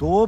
2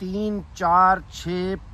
3, 4, 6,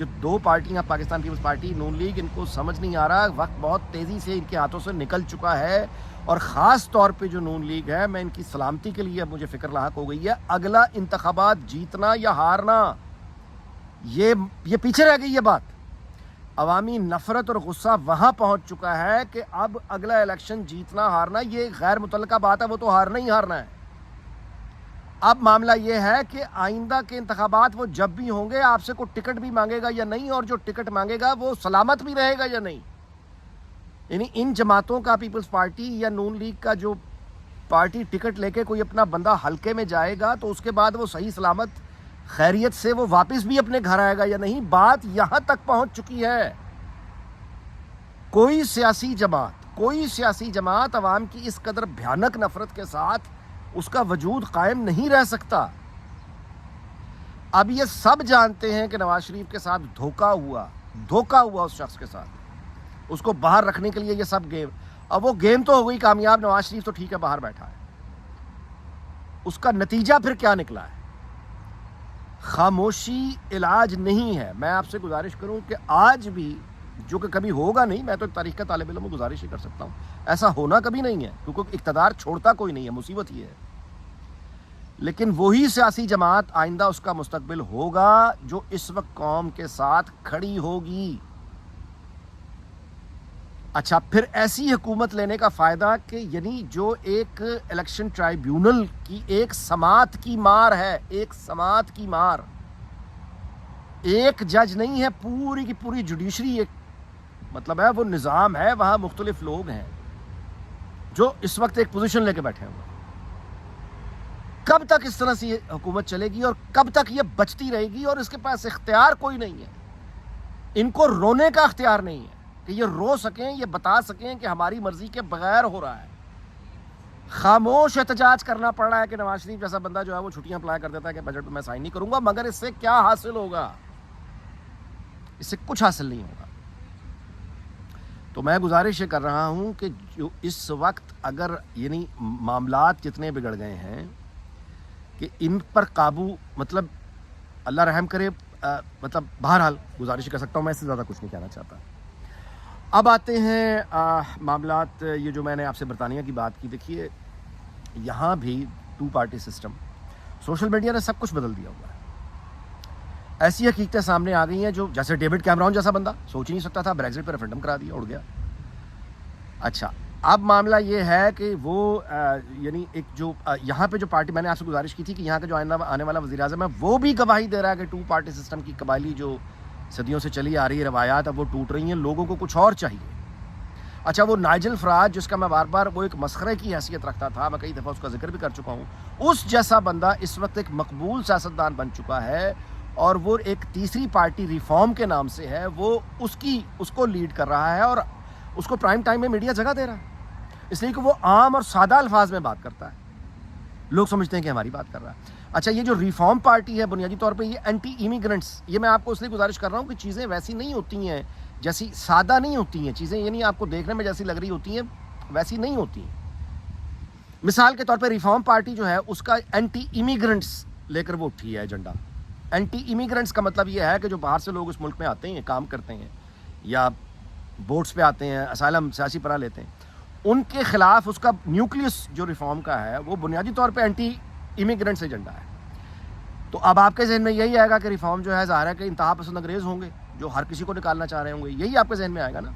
جو دو پارٹیاں Pakistan Peoples party نون league, ان کو سمجھ نہیں آ رہا, وقت بہت تیزی سے ان کے ہاتھوں سے نکل چکا ہے, اور خاص طور پہ جو نون لیگ ہے, میں ان کی سلامتی کے لیے اب مجھے فکر لاحق ہو گئی ہے, اگلا انتخابات جیتنا یا ہارنا یہ پیچھے رہ گئی ہے بات. عوامی نفرت اور غصہ وہاں پہنچ چکا ہے کہ اب اگلا الیکشن جیتنا ہارنا یہ غیر متعلقہ بات ہے, وہ تو ہارنا ہی ہارنا ہے. اب معاملہ یہ ہے کہ آئندہ کے انتخابات وہ جب بھی ہوں گے, آپ سے کوئی ٹکٹ بھی مانگے گا یا نہیں, اور جو ٹکٹ مانگے گا وہ سلامت بھی رہے گا یا نہیں. یعنی ان جماعتوں کا, پیپلز پارٹی یا نون لیگ کا جو پارٹی ٹکٹ لے کے کوئی اپنا بندہ حلقے میں جائے گا تو اس کے بعد وہ صحیح سلامت خیریت سے وہ واپس بھی اپنے گھر آئے گا یا نہیں. بات یہاں تک پہنچ چکی ہے. کوئی سیاسی جماعت عوام کی اس قدر بھیانک نفرت کے ساتھ اس کا وجود قائم نہیں رہ سکتا. اب یہ سب جانتے ہیں کہ نواز شریف کے ساتھ دھوکا ہوا اس شخص کے ساتھ, اس کو باہر رکھنے کے لیے یہ سب گیم. اب وہ گیم تو ہو گئی کامیاب, نواز شریف تو ٹھیک ہے باہر بیٹھا ہے, اس کا نتیجہ پھر کیا نکلا ہے؟ خاموشی علاج نہیں ہے. میں آپ سے گزارش کروں کہ آج بھی, جو کہ کبھی ہوگا نہیں, میں تو تاریخ کا طالب علم گزارش ہی کر سکتا ہوں, ایسا ہونا کبھی نہیں ہے کیونکہ اقتدار چھوڑتا کوئی نہیں ہے, مصیبت یہ ہے. لیکن وہی سیاسی جماعت آئندہ اس کا مستقبل ہوگا جو اس وقت قوم کے ساتھ کھڑی ہوگی. اچھا, پھر ایسی حکومت لینے کا فائدہ کہ یعنی جو ایک الیکشن ٹرائیبیونل کی ایک سماعت کی مار ہے, ایک جج نہیں ہے, پوری کی پوری جوڈیشری ایک مطلب ہے وہ نظام ہے, وہاں مختلف لوگ ہیں جو اس وقت ایک پوزیشن لے کے بیٹھے ہوئے. کب تک اس طرح سے یہ حکومت چلے گی اور کب تک یہ بچتی رہے گی؟ اور اس کے پاس اختیار کوئی نہیں ہے, ان کو رونے کا اختیار نہیں ہے کہ یہ رو سکیں, یہ بتا سکیں کہ ہماری مرضی کے بغیر ہو رہا ہے. خاموش احتجاج کرنا پڑ رہا ہے کہ نواز شریف جیسا بندہ جو ہے وہ چھٹیاں اپلائی کر دیتا ہے کہ بجٹ پہ میں سائن نہیں کروں گا, مگر اس سے کیا حاصل ہوگا؟ اس سے کچھ حاصل نہیں ہوگا. تو میں گزارش یہ کر رہا ہوں کہ جو اس وقت اگر یعنی معاملات جتنے بگڑ گئے ہیں کہ ان پر قابو, مطلب اللہ رحم کرے, مطلب بہرحال گزارش کر سکتا ہوں, میں اس سے زیادہ کچھ نہیں کہنا چاہتا. اب آتے ہیں معاملات, یہ جو میں نے آپ سے برطانیہ کی بات کی, دیکھیے یہاں بھی 2 پارٹی سسٹم, سوشل میڈیا نے سب کچھ بدل دیا ہوا ہے. ایسی حقیقتیں سامنے آ گئی ہیں جو, جیسے ڈیوڈ کیمرون جیسا بندہ سوچ ہی نہیں سکتا تھا, بریگزٹ پہ ریفرنڈم کرا دیا, اڑ گیا. اچھا, اب معاملہ یہ ہے کہ وہ یعنی ایک جو یہاں پہ جو پارٹی, میں نے آپ سے گزارش کی تھی کہ یہاں کا جو آنے والا وزیر اعظم ہے وہ بھی گواہی دے رہا ہے کہ 2 پارٹی سسٹم کی قبائلی جو صدیوں سے چلی آ رہی ہے روایات اب وہ ٹوٹ رہی ہیں, لوگوں کو کچھ اور چاہیے. اچھا, وہ نائجل فراج جس کا میں بار بار وہ ایک مسخرے کی حیثیت رکھتا تھا, میں کئی دفعہ اس کا ذکر بھی کر چکا ہوں, اس جیسا بندہ اس وقت ایک مقبول سیاستدان بن چکا ہے, اور وہ ایک تیسری پارٹی ریفارم کے نام سے ہے, وہ اس کو لیڈ کر رہا ہے, اور اس کو پرائم ٹائم میں میڈیا جگہ دے رہا ہے, اس لیے کہ وہ عام اور سادہ الفاظ میں بات کرتا ہے, لوگ سمجھتے ہیں کہ ہماری بات کر رہا ہے. اچھا, یہ جو ریفارم پارٹی ہے بنیادی طور پہ یہ اینٹی ایمیگرنٹس, یہ میں آپ کو اس لیے گزارش کر رہا ہوں کہ چیزیں ویسی نہیں ہوتی ہیں, جیسی سادہ نہیں ہوتی ہیں چیزیں, یعنی آپ کو دیکھنے میں جیسی لگ رہی ہوتی ہیں ویسی نہیں ہوتی ہیں. مثال کے طور پہ ریفارم پارٹی جو ہے اس کا اینٹی ایمیگرنٹس لے کر وہ اٹھی ہے ایجنڈا. اینٹی ایمیگرنٹس کا مطلب یہ ہے کہ جو باہر سے لوگ اس ملک میں آتے ہیں, کام کرتے ہیں یا بوٹس پہ آتے ہیں, اسائلم سیاسی پناہ لیتے ہیں, ان کے خلاف اس کا نیوکلیس جو ریفارم کا ہے وہ بنیادی طور پہ اینٹی ایمیگرنٹس ایجنڈا ہے. تو اب آپ کے ذہن میں یہی آئے گا کہ ریفارم جو ہے ظاہر ہے کہ انتہا پسند انگریز ہوں گے جو ہر کسی کو نکالنا چاہ رہے ہوں گے, یہی آپ کے ذہن میں آئے گا نا.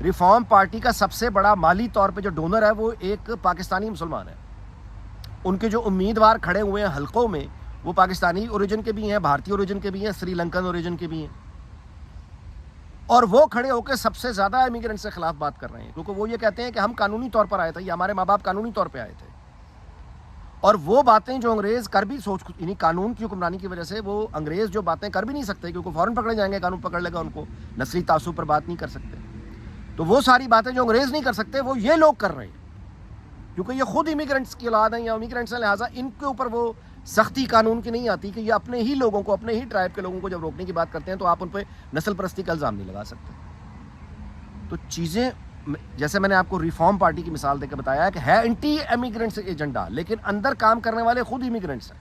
ریفارم پارٹی کا سب سے بڑا مالی طور پہ جو ڈونر ہے وہ ایک پاکستانی مسلمان ہے. ان کے جو امیدوار کھڑے ہوئے ہیں حلقوں میں وہ پاکستانی اوریجن کے بھی ہیں, بھارتی اوریجن کے بھی ہیں, سری لنکن اوریجن کے بھی ہیں, اور وہ کھڑے ہو کے سب سے زیادہ امیگرنٹ سے خلاف بات کر رہے ہیں, کیونکہ وہ یہ کہتے ہیں کہ ہم قانونی طور پر آئے تھے, یا ہمارے ماں باپ قانونی طور پہ آئے تھے, اور وہ باتیں جو انگریز کر بھی یعنی قانون کی حکمرانی کی وجہ سے وہ انگریز جو باتیں کر بھی نہیں سکتے کیونکہ فوراً پکڑے جائیں گے, قانون پکڑ لے گا ان کو, نسلی تعصب پر بات نہیں کر سکتے, تو وہ ساری باتیں جو انگریز نہیں کر سکتے وہ یہ لوگ کر رہے ہیں, کیونکہ یہ خود امیگرنٹس کی اولاد ہیں یا امیگرنٹس ہیں, لہٰذا ان کے اوپر وہ سختی قانون کی نہیں آتی کہ یہ اپنے ہی لوگوں کو, اپنے ہی ٹرائب کے لوگوں کو جب روکنے کی بات کرتے ہیں تو آپ ان پہ نسل پرستی کا الزام نہیں لگا سکتے. تو چیزیں جیسے میں نے آپ کو ریفارم پارٹی کی مثال دے کے بتایا کہ ہے اینٹی امیگرنٹس ایجنڈا, لیکن اندر کام کرنے والے خود امیگرنٹس ہیں.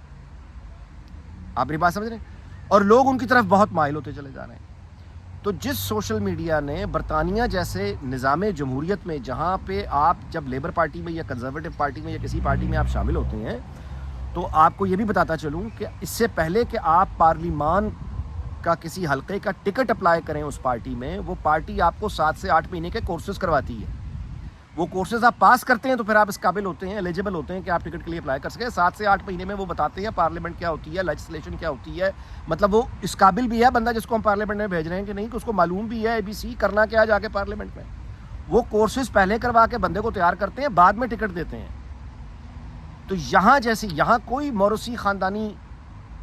آپ میری بات سمجھ رہے ہیں, اور لوگ ان کی طرف بہت مائل ہوتے چلے جا رہے ہیں. تو جس سوشل میڈیا نے برطانیہ جیسے نظام جمہوریت میں، جہاں پہ آپ جب لیبر پارٹی میں یا کنزرویٹو پارٹی میں یا کسی پارٹی میں آپ شامل ہوتے ہیں، تو آپ کو یہ بھی بتاتا چلوں کہ اس سے پہلے کہ آپ پارلیمان کا کسی حلقے کا ٹکٹ اپلائی کریں اس پارٹی میں، وہ پارٹی آپ کو 7 سے 8 مہینے کے کورسز کرواتی ہے. وہ کورسز آپ پاس کرتے ہیں تو پھر آپ اس قابل ہوتے ہیں، ایلیجیبل ہوتے ہیں کہ آپ ٹکٹ کے لیے اپلائی کر سکیں. 7 سے 8 مہینے میں وہ بتاتے ہیں پارلیمنٹ کیا ہوتی ہے، لیجسلیشن کیا ہوتی ہے. مطلب وہ اس قابل بھی ہے بندہ جس کو ہم پارلیمنٹ میں بھیج رہے ہیں کہ نہیں، کہ اس کو معلوم بھی ہے ABC کرنا کیا جا کے پارلیمنٹ میں. وہ کورسز پہلے کروا کے بندے کو تیار کرتے ہیں، بعد میں ٹکٹ دیتے ہیں. تو یہاں جیسے یہاں کوئی موروثی خاندانی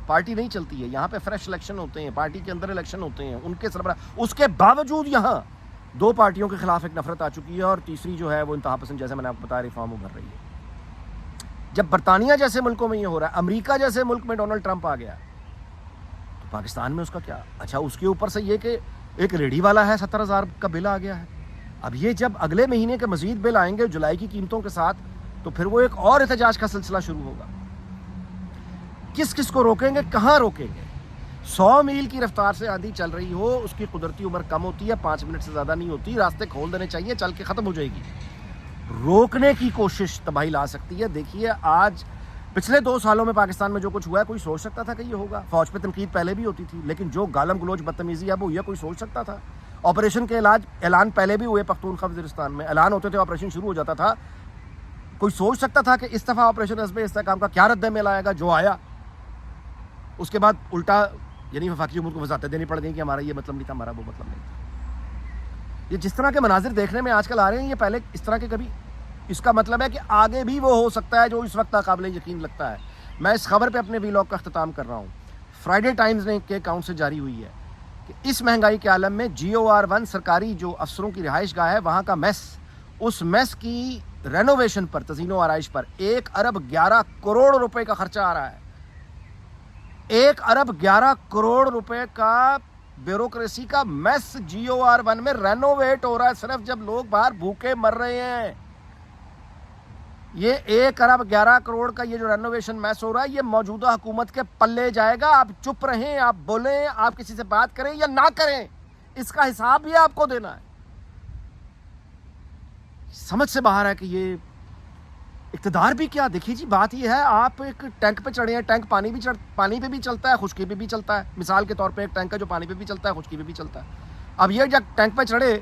پارٹی نہیں چلتی ہے، یہاں پہ فریش الیکشن ہوتے ہیں، پارٹی کے اندر الیکشن ہوتے ہیں، ان کے سربراہ. اس کے باوجود یہاں 2 پارٹیوں کے خلاف ایک نفرت آ چکی ہے، اور تیسری جو ہے وہ انتہا پسند، جیسے میں نے آپ کو بتایا، ریفارم ابھر رہی ہے. جب برطانیہ جیسے ملکوں میں یہ ہو رہا ہے، امریکہ جیسے ملک میں ڈونلڈ ٹرمپ آ گیا، تو پاکستان میں اس کا کیا؟ اچھا، اس کے اوپر سے یہ کہ ایک ریڈی والا ہے 70,000 کا بل آ گیا ہے. اب یہ جب اگلے مہینے کے مزید بل آئیں گے جولائی کی قیمتوں کے ساتھ، تو پھر وہ ایک اور احتجاج کا سلسلہ شروع ہوگا. کس کس کو روکیں گے، کہاں روکیں گے؟ 100 میل کی رفتار سے آندھی چل رہی ہو، اس کی قدرتی عمر کم ہوتی ہے، 5 منٹ سے زیادہ نہیں ہوتی. راستے کھول دینے چاہیے، چل کے ختم ہو جائے گی. روکنے کی کوشش تباہی لا سکتی ہے. دیکھیے آج پچھلے 2 سالوں میں پاکستان میں جو کچھ ہوا ہے، کوئی سوچ سکتا تھا کہ یہ ہوگا؟ فوج پہ تنقید پہلے بھی ہوتی تھی، لیکن جو گالم گلوچ بدتمیزی اب ہوئی ہے، کوئی سوچ سکتا تھا؟ آپریشن کے اعلان پہلے بھی ہوئے پختونخوا وزیرستان میں، اعلان ہوتے تھے، آپریشن شروع ہو جاتا تھا. کوئی سوچ سکتا تھا کہ اس دفعہ آپریشن حزب استحکام کا کیا رد عمل آئے گا؟ جو آیا اس کے بعد الٹا، یعنی وفاقی جمہور کو وضاحتیں دینی پڑ گئی کہ ہمارا یہ مطلب نہیں تھا، ہمارا وہ مطلب نہیں تھا. یہ جس طرح کے مناظر دیکھنے میں آج کل آ رہے ہیں، یہ پہلے اس طرح کے کبھی، اس کا مطلب ہے کہ آگے بھی وہ ہو سکتا ہے جو اس وقت ناقابل یقین لگتا ہے. میں اس خبر پہ اپنے ویلاگ کا اختتام کر رہا ہوں. فرائیڈے ٹائمز نے کے اکاؤنٹ سے جاری ہوئی ہے کہ اس مہنگائی کے عالم میں GOR1 سرکاری جو افسروں کی رہائش گاہ ہے، وہاں کا میس، اس میس کی رینوویشن پر، تزئین و آرائش پر 1 ارب 11 کروڑ روپے کا خرچہ آ رہا ہے. 1 ارب 11 کروڑ روپے کا بیوروکریسی کا میس GOR1 میں رینوویٹ ہو رہا ہے، صرف جب لوگ باہر بھوکے مر رہے ہیں. یہ 1 ارب 11 کروڑ کا یہ جو رینوویشن میس ہو رہا ہے، یہ موجودہ حکومت کے پلے جائے گا. آپ چپ رہیں، آپ بولیں، آپ کسی سے بات کریں یا نہ کریں، اس کا حساب بھی آپ کو دینا ہے. سمجھ سے باہر ہے کہ یہ اقتدار بھی کیا. دیکھیے جی، بات یہ ہے، آپ ایک ٹینک پہ چڑھے ہیں، ٹینک پانی پہ بھی چلتا ہے، خشکی پہ بھی چلتا ہے. مثال کے طور پہ ایک ٹینک ہے جو پانی پہ بھی چلتا ہے، خشکی پہ بھی چلتا ہے. اب یہ جب ٹینک پہ چڑھے،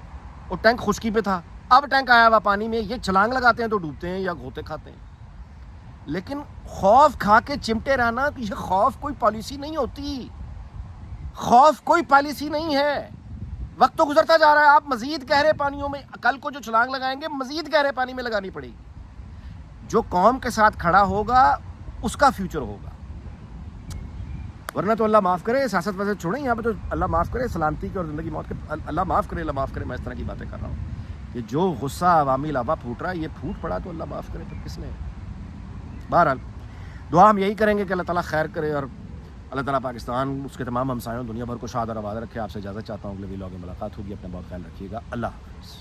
وہ ٹینک خشکی پہ تھا، اب ٹینک آیا ہوا پانی میں، یہ چھلانگ لگاتے ہیں تو ڈوبتے ہیں یا گھوتے کھاتے ہیں. لیکن خوف کھا کے چمٹے رہنا، یہ خوف کوئی پالیسی نہیں ہوتی. خوف کوئی پالیسی نہیں ہے. وقت تو گزرتا جا رہا ہے، آپ مزید گہرے پانیوں میں، کل کو جو چھلانگ لگائیں گے مزید گہرے پانی میں لگانی پڑے گی. جو قوم کے ساتھ کھڑا ہوگا اس کا فیوچر ہوگا، ورنہ تو اللہ معاف کرے. سیاست ویسے چھوڑیں، یہاں پہ تو اللہ معاف کرے، سلامتی کے اور زندگی موت کے، اللہ معاف کرے، اللہ معاف کرے. میں اس طرح کی باتیں کر رہا ہوں کہ جو غصہ عوامی لاوا پھوٹ رہا ہے، یہ پھوٹ پڑا تو اللہ معاف کرے، پھر کس نے؟ بہرحال دعا ہم یہی کریں گے کہ اللہ تعالیٰ خیر کرے، اور اللہ تعالیٰ پاکستان، اس کے تمام ہمسایوں، دنیا بھر کو شاد اور آباد رکھے. آپ سے اجازت چاہتا ہوں، اگلے ویلاگ میں ملاقات ہوگی. اپنا بہت خیال رکھیے گا. اللہ حافظ.